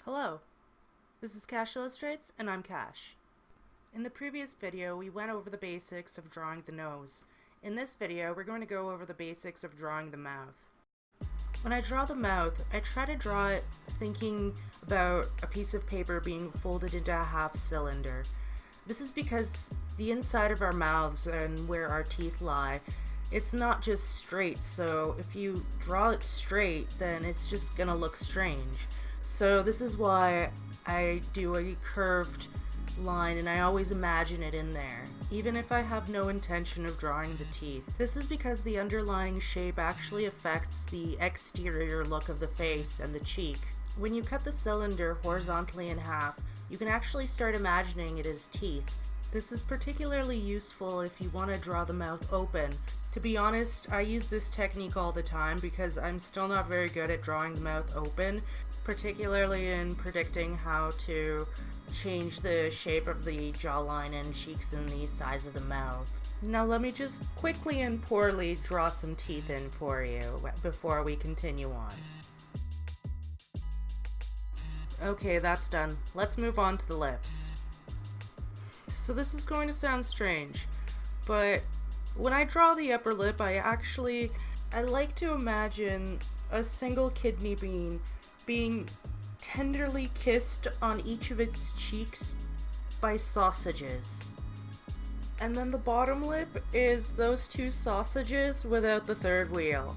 Hello, this is Cash Illustrates, and I'm Cash. In the previous video, we went over the basics of drawing the nose. In this video, we're going to go over the basics of drawing the mouth. When I draw the mouth, I try to draw it thinking about a piece of paper being folded into a half cylinder. This is because the inside of our mouths and where our teeth lie, it's not just straight, so if you draw it straight, then it's just gonna look strange. So this is why I do a curved line, and I always imagine it in there, even if I have no intention of drawing the teeth. This is because the underlying shape actually affects the exterior look of the face and the cheek. When you cut the cylinder horizontally in half, you can actually start imagining it as teeth. This is particularly useful if you want to draw the mouth open. To be honest, I use this technique all the time because I'm still not very good at drawing the mouth open, particularly in predicting how to change the shape of the jawline and cheeks and the size of the mouth. Now let me just quickly and poorly draw some teeth in for you before we continue on. Okay, that's done. Let's move on to the lips. So this is going to sound strange, but when I draw the upper lip, I like to imagine a single kidney bean being tenderly kissed on each of its cheeks by sausages. And then the bottom lip is those two sausages without the third wheel.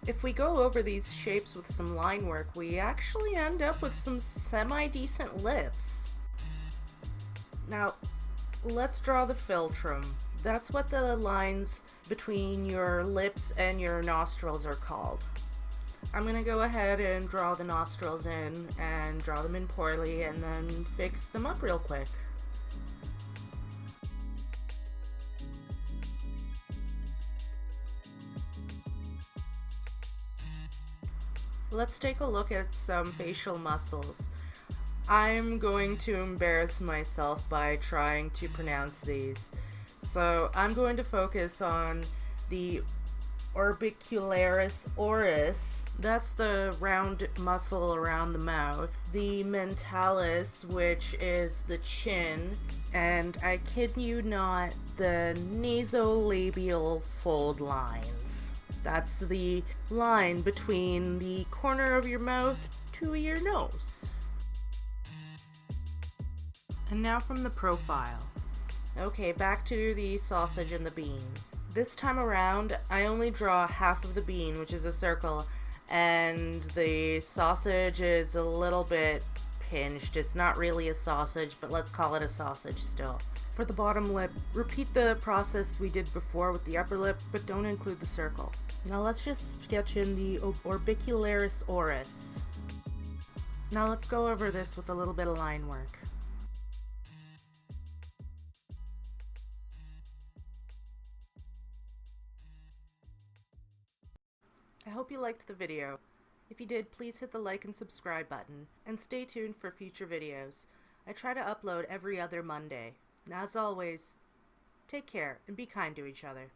If we go over these shapes with some line work, we actually end up with some semi-decent lips. Now, let's draw the philtrum. That's what the lines between your lips and your nostrils are called. I'm gonna go ahead and draw the nostrils in and draw them in poorly and then fix them up real quick. Let's take a look at some facial muscles. I'm going to embarrass myself by trying to pronounce these. So I'm going to focus on the orbicularis oris. That's the round muscle around the mouth. The mentalis, which is the chin. And I kid you not, the nasolabial fold lines. That's the line between the corner of your mouth to your nose. And now from the profile. Okay, back to the sausage and the bean. This time around, I only draw half of the bean, which is a circle, and the sausage is a little bit pinched. It's not really a sausage, but let's call it a sausage still. For the bottom lip, repeat the process we did before with the upper lip, but don't include the circle. Now let's just sketch in the orbicularis oris. Now let's go over this with a little bit of line work. I hope you liked the video. If you did, please hit the like and subscribe button, and stay tuned for future videos. I try to upload every other Monday. And as always, take care and be kind to each other.